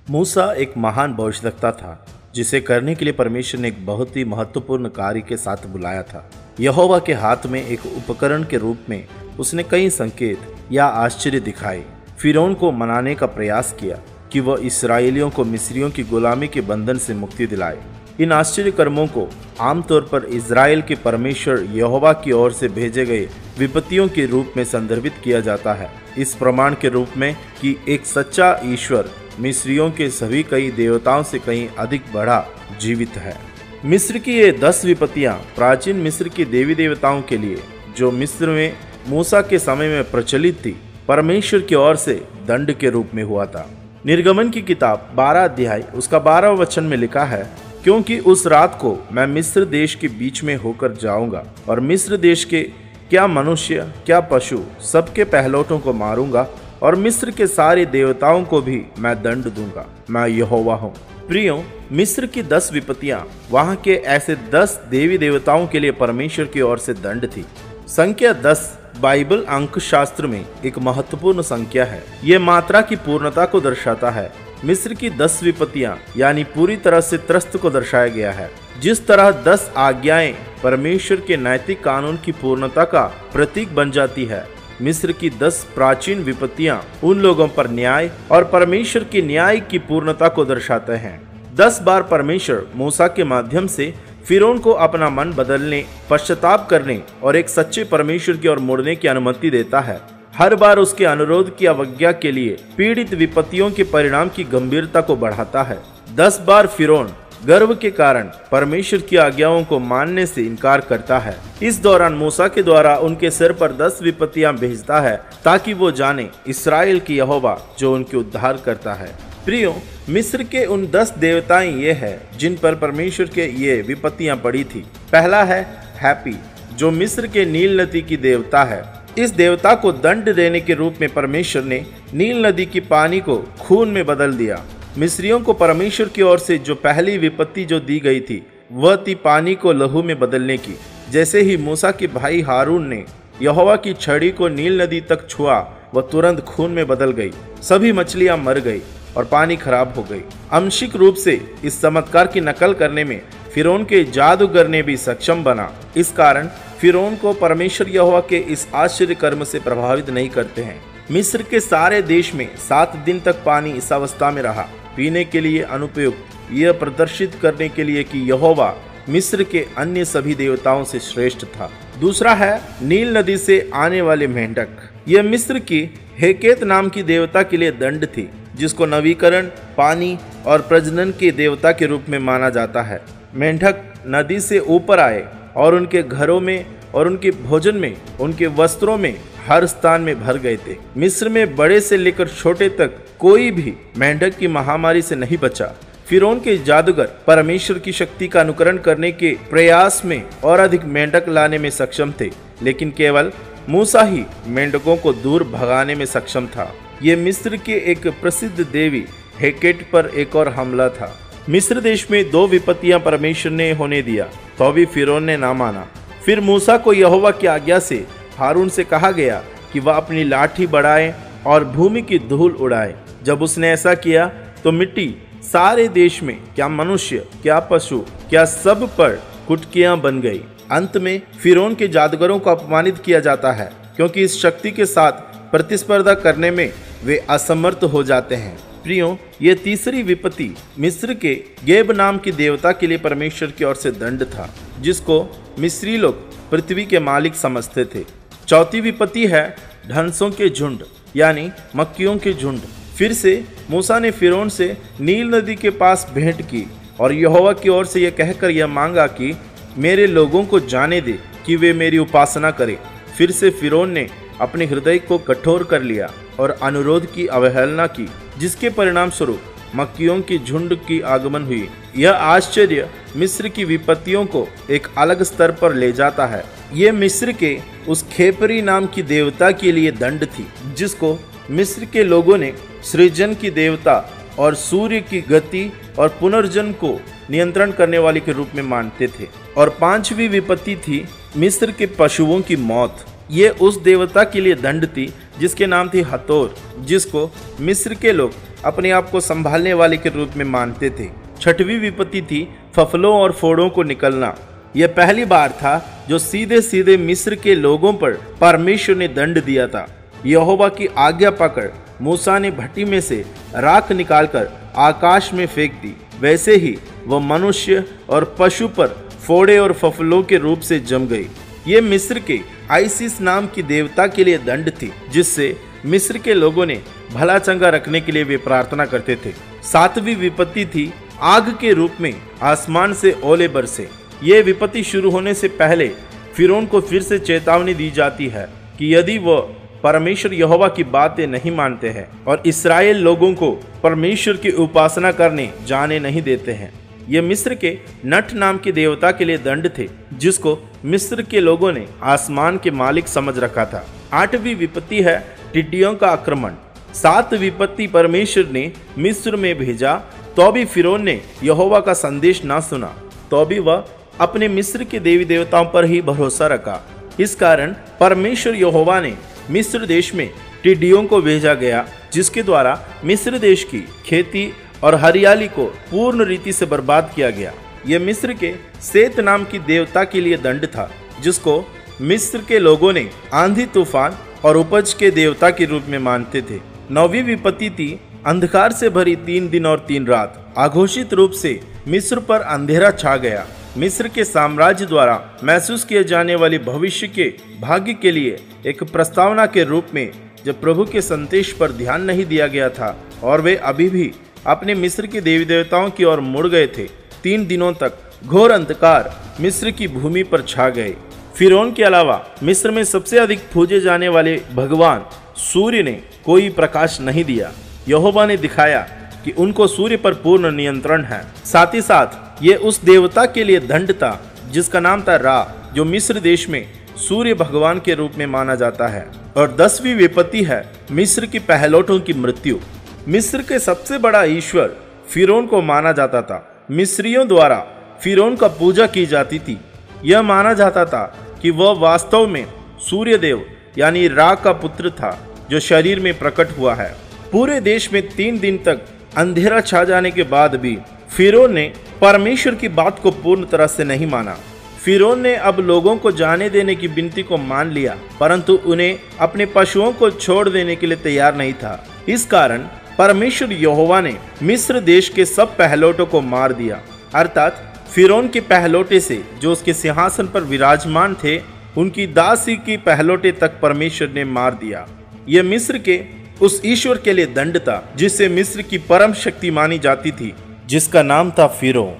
मूसा एक महान भविष्यवक्ता था जिसे करने के लिए परमेश्वर ने एक बहुत ही महत्वपूर्ण कार्य के साथ बुलाया था। यहोवा के हाथ में एक उपकरण के रूप में उसने कई संकेत या आश्चर्य दिखाए, फिरौन को मनाने का प्रयास किया कि वह इसराइलियों को मिस्रियों की गुलामी के बंधन से मुक्ति दिलाए। इन आश्चर्य कर्मों को आमतौर पर इज़राइल के परमेश्वर यहोवा की ओर से भेजे गए विपत्तियों के रूप में संदर्भित किया जाता है, इस प्रमाण के रूप में कि एक सच्चा ईश्वर मिस्रियों के सभी कई देवताओं से कहीं अधिक बड़ा जीवित है। मिस्र की ये 10 विपत्तियां प्राचीन मिस्र के देवी देवताओं के लिए, जो मिस्र में मूसा के समय में प्रचलित थी, परमेश्वर की ओर से दंड के रूप में हुआ था। निर्गमन की किताब 12 अध्याय उसका 12वां वचन में लिखा है, क्योंकि उस रात को मैं मिस्र देश के बीच में होकर जाऊंगा और मिस्र देश के क्या मनुष्य क्या पशु सबके पहलौठों को मारूंगा और मिस्र के सारे देवताओं को भी मैं दंड दूंगा। मैं यहोवा हूँ। प्रियो, मिस्र की 10 विपत्तियां वहां के ऐसे 10 देवी देवताओं के लिए परमेश्वर की ओर से दंड थी। संख्या 10 बाइबल अंक शास्त्र में एक महत्वपूर्ण संख्या है। ये मात्रा की पूर्णता को दर्शाता है। मिस्र की 10 विपत्तियां यानी पूरी तरह से त्रस्त को दर्शाया गया है। जिस तरह 10 आज्ञाएं परमेश्वर के नैतिक कानून की पूर्णता का प्रतीक बन जाती है, मिस्र की 10 प्राचीन विपत्तियां उन लोगों पर न्याय और परमेश्वर के न्याय की पूर्णता को दर्शाते हैं। 10 बार परमेश्वर मूसा के माध्यम से फिरौन को अपना मन बदलने, पश्चाताप करने और एक सच्चे परमेश्वर की ओर मुड़ने की अनुमति देता है। हर बार उसके अनुरोध की अवज्ञा के लिए पीड़ित विपत्तियों के परिणाम की गंभीरता को बढ़ाता है। 10 बार फिरौन गर्व के कारण परमेश्वर की आज्ञाओं को मानने से इनकार करता है। इस दौरान मूसा के द्वारा उनके सिर पर 10 विपत्तियां भेजता है ताकि वो जाने इस्राएल की यहोवा जो उनके उद्धार करता है। प्रियो, मिस्र के उन 10 देवताएं ये है जिन पर परमेश्वर के ये विपत्तियां पड़ी थी। पहला है हैप्पी, जो मिस्र के नील नदी की देवता है। इस देवता को दंड देने के रूप में परमेश्वर ने नील नदी की पानी को खून में बदल दिया। मिस्रियों को परमेश्वर की ओर से जो पहली विपत्ति जो दी गई थी वह थी पानी को लहू में बदलने की। जैसे ही मूसा के भाई हारून ने यहोवा की छड़ी को नील नदी तक छुआ, वह तुरंत खून में बदल गई। सभी मछलियां मर गई और पानी खराब हो गई। आंशिक रूप से इस चमत्कार की नकल करने में फिरौन के जादूगर ने भी सक्षम बना। इस कारण फिरौन को परमेश्वर यहोवा के इस आश्चर्य कर्म से प्रभावित नहीं करते हैं। मिस्र के सारे देश में 7 दिन तक पानी इस अवस्था में रहा, पीने के लिए अनुपयुक्त, यह प्रदर्शित करने के लिए कि यहोवा मिस्र के अन्य सभी देवताओं से श्रेष्ठ था। दूसरा है नील नदी से आने वाले मेंढक। यह मिस्र की हेकेत नाम की देवता के लिए दंड थी, जिसको नवीकरण, पानी और प्रजनन के देवता के रूप में माना जाता है। मेंढक नदी से ऊपर आए और उनके घरों में और उनके भोजन में, उनके वस्त्रों में, हर स्थान में भर गए थे। मिस्र में बड़े से लेकर छोटे तक कोई भी मेंढक की महामारी से नहीं बचा। फिरौन के जादूगर परमेश्वर की शक्ति का अनुकरण करने के प्रयास में और अधिक मेंढक लाने में सक्षम थे, लेकिन केवल मूसा ही मेंढकों को दूर भगाने में सक्षम था। ये मिस्र के एक प्रसिद्ध देवी हेकेट पर एक और हमला था। मिस्र देश में 2 विपत्तियां परमेश्वर ने होने दिया, तो भी फिरौन ने ना माना। फिर मूसा को यहोवा की आज्ञा से हारून से कहा गया कि वह अपनी लाठी बढ़ाए और भूमि की धूल उड़ाए। जब उसने ऐसा किया तो मिट्टी सारे देश में, क्या मनुष्य क्या पशु क्या सब पर कुटकियां बन गई। अंत में फिरौन के जादूगरों को अपमानित किया जाता है, क्योंकि इस शक्ति के साथ प्रतिस्पर्धा करने में वे असमर्थ हो जाते हैं। प्रियो, ये तीसरी विपत्ति मिस्र के गेब नाम की देवता के लिए परमेश्वर की ओर से दंड था, जिसको मिस्री लोग पृथ्वी के मालिक समझते थे। चौथी विपत्ति है ढंसों के झुंड यानी मक्खियों के झुंड। फिर से मूसा ने फिरौन से नील नदी के पास भेंट की और यहोवा की ओर से यह कहकर यह मांगा कि मेरे लोगों को जाने दे कि वे मेरी उपासना करें। फिर से फिरौन ने अपने हृदय को कठोर कर लिया और अनुरोध की अवहेलना की, जिसके परिणाम स्वरूप मक्खियों की झुंड की आगमन हुई। यह आश्चर्य मिस्र की विपत्तियों को एक अलग स्तर पर ले जाता है। ये मिस्र के उस खेपरी नाम की देवता के लिए दंड थी, जिसको मिस्र के लोगों ने सृजन की देवता और सूर्य की गति और पुनर्जन्म को नियंत्रण करने वाले के रूप में मानते थे। और 5वीं विपत्ति थी मिस्र के पशुओं की मौत। ये उस देवता के लिए दंड थी जिसके नाम थी हतोर, जिसको मिस्र के लोग अपने आप को संभालने वाले के रूप में मानते थे। छठवीं विपत्ति थी फफलों और फोड़ों को निकलना। यह पहली बार था जो सीधे सीधे मिस्र के लोगों पर परमेश्वर ने दंड दिया था। यहोवा की आज्ञा पाकर मूसा ने भट्टी में से राख निकालकर आकाश में फेंक दी। वैसे ही वह मनुष्य और पशु पर फोड़े और फफलों के रूप से जम गई। ये मिस्र के आइसिस नाम की देवता के लिए दंड थी, जिससे मिस्र के लोगों ने भला चंगा रखने के लिए वे प्रार्थना करते थे। सातवीं विपत्ति थी आग के रूप में आसमान से ओले बरसे। ये विपत्ति शुरू होने से पहले फिरौन को फिर से चेतावनी दी जाती है कि यदि वह परमेश्वर यहोवा की बातें नहीं मानते हैं और इस्राएल लोगों को परमेश्वर की उपासना करने जाने नहीं देते हैं। ये मिस्र के नट नाम के देवता के लिए दंड थे, जिसको मिस्र के लोगों ने आसमान के मालिक समझ रखा था। आठवीं विपत्ति है टिड्डियों का आक्रमण। सात विपत्ति परमेश्वर ने मिस्र में भेजा, तो भी फिरौन ने यहोवा का संदेश ना सुना, तो भी वह अपने मिस्र के देवी देवताओं पर ही भरोसा रखा। इस कारण परमेश्वर यहोवा ने मिस्र देश में टिड्डियों को भेजा गया, जिसके द्वारा मिस्र देश की खेती और हरियाली को पूर्ण रीति से बर्बाद किया गया। यह मिस्र के सेत नाम की देवता के लिए दंड था, जिसको मिस्र के लोगों ने आंधी तूफान और उपज के देवता के रूप में मानते थे। नौवीं विपत्ति थी अंधकार से भरी 3 दिन और 3 रात। अघोषित रूप से मिस्र पर अंधेरा छा गया। मिस्र के साम्राज्य द्वारा महसूस किए जाने वाली भविष्य के भाग्य के लिए एक प्रस्तावना के रूप में जब प्रभु के संदेश पर ध्यान नहीं दिया गया था और वे अभी भी अपने मिस्र के देवी देवताओं की ओर मुड़ गए थे, 3 दिनों तक घोर अंधकार मिस्र की भूमि पर छा गए। फिरौन के अलावा मिस्र में सबसे अधिक पूजे जाने वाले भगवान सूर्य ने कोई प्रकाश नहीं दिया। यहोवा ने दिखाया कि उनको सूर्य पर पूर्ण नियंत्रण है। साथ ही साथ ये उस देवता के लिए दंड था जिसका नाम था रा, जो मिस्र देश में सूर्य भगवान के रूप में माना जाता है। और 10वीं विपत्ति है मिस्र की पहलौठों की मृत्यु। मिस्र के सबसे बड़ा ईश्वर फिरौन को माना जाता था। मिस्रियों द्वारा फिरौन का पूजा की जाती थी। यह माना जाता था कि वह वास्तव में सूर्य देव यानी रा का पुत्र था, जो शरीर में प्रकट हुआ है। पूरे देश में 3 दिन तक अंधेरा छा जाने के बाद भी फिरौन ने परमेश्वर की बात को पूर्ण तरह से नहीं माना। फिरौन ने अब लोगों को जाने देने की विनती को मान लिया, परंतु उन्हें अपने पशुओं को छोड़ देने के लिए तैयार नहीं था। इस कारण परमेश्वर यहोवा ने मिस्र देश के सब पहलौठों को मार दिया, अर्थात फिरौन के पहलौठे से जो उसके सिंहासन पर विराजमान थे, उनकी दासी की पहलौठे तक परमेश्वर ने मार दिया। यह मिस्र के उस ईश्वर के लिए दंड था जिसे मिस्र की परम शक्ति मानी जाती थी, जिसका नाम था फिरौन।